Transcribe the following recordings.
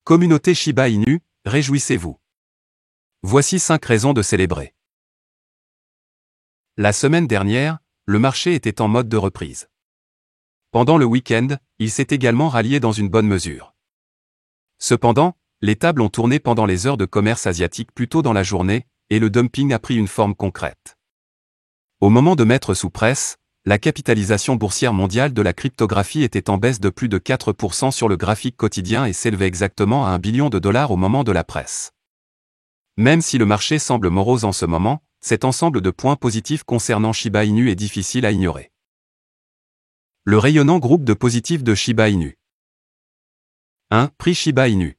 Communauté Shiba Inu, réjouissez-vous. Voici 5 raisons de célébrer. La semaine dernière, le marché était en mode de reprise. Pendant le week-end, il s'est également rallié dans une bonne mesure. Cependant, les tables ont tourné pendant les heures de commerce asiatique plus tôt dans la journée, et le dumping a pris une forme concrète. Au moment de mettre sous presse, la capitalisation boursière mondiale de la cryptographie était en baisse de plus de 4% sur le graphique quotidien et s'élevait exactement à $1 billion au moment de la presse. Même si le marché semble morose en ce moment, cet ensemble de points positifs concernant Shiba Inu est difficile à ignorer. Le rayonnant groupe de positifs de Shiba Inu. 1. Prix Shiba Inu.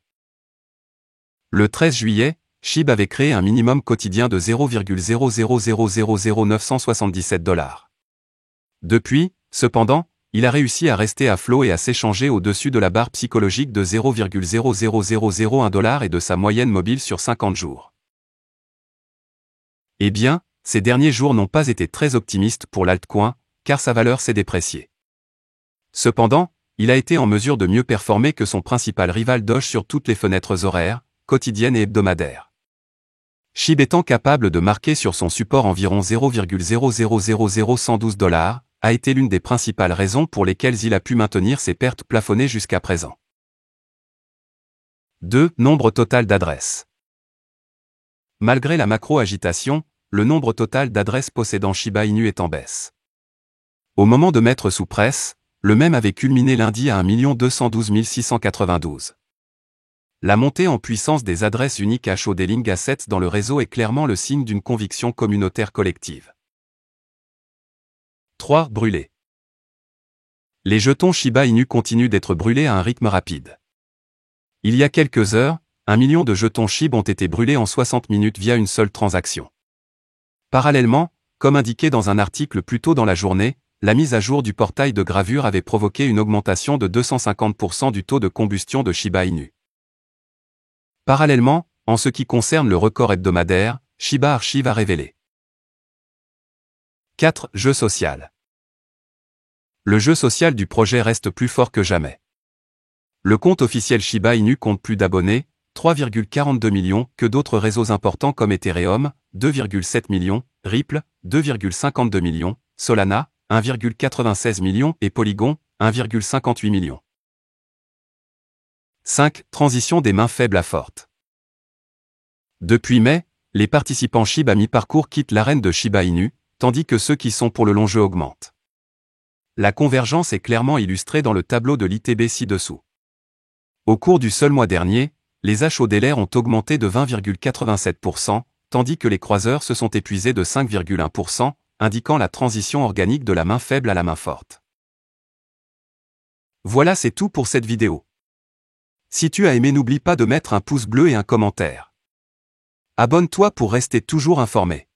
Le 13 juillet, SHIB avait créé un minimum quotidien de $0,0000977. Depuis, cependant, il a réussi à rester à flot et à s'échanger au-dessus de la barre psychologique de $0,00001 et de sa moyenne mobile sur 50 jours. Eh bien, ces derniers jours n'ont pas été très optimistes pour l'altcoin, car sa valeur s'est dépréciée. Cependant, il a été en mesure de mieux performer que son principal rival Doge sur toutes les fenêtres horaires, quotidiennes et hebdomadaires. SHIB étant capable de marquer sur son support environ $0,0000112, a été l'une des principales raisons pour lesquelles il a pu maintenir ses pertes plafonnées jusqu'à présent. 2. Nombre total d'adresses. Malgré la macro-agitation, le nombre total d'adresses possédant Shiba Inu est en baisse. Au moment de mettre sous presse, le même avait culminé lundi à 1 212 692. La montée en puissance des adresses uniques HODLing Assets dans le réseau est clairement le signe d'une conviction communautaire collective. 3. Brûlés. Les jetons Shiba Inu continuent d'être brûlés à un rythme rapide. Il y a quelques heures, 1 million de jetons SHIB ont été brûlés en 60 minutes via une seule transaction. Parallèlement, comme indiqué dans un article plus tôt dans la journée, la mise à jour du portail de gravure avait provoqué une augmentation de 250% du taux de combustion de Shiba Inu. Parallèlement, en ce qui concerne le record hebdomadaire, Shiba Archive a révélé. 4. Jeu social. Le jeu social du projet reste plus fort que jamais. Le compte officiel Shiba Inu compte plus d'abonnés, 3,42 millions, que d'autres réseaux importants comme Ethereum, 2,7 millions, Ripple, 2,52 millions, Solana, 1,96 millions et Polygon, 1,58 millions. 5. Transition des mains faibles à fortes. Depuis mai, les participants SHIB à mi-parcours quittent l'arène de Shiba Inu, tandis que ceux qui sont pour le long jeu augmentent. La convergence est clairement illustrée dans le tableau de l'ITB ci-dessous. Au cours du seul mois dernier, les HODLR ont augmenté de 20,87%, tandis que les croiseurs se sont épuisés de 5,1%, indiquant la transition organique de la main faible à la main forte. Voilà, c'est tout pour cette vidéo. Si tu as aimé, n'oublie pas de mettre un pouce bleu et un commentaire. Abonne-toi pour rester toujours informé.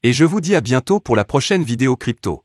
Et je vous dis à bientôt pour la prochaine vidéo crypto.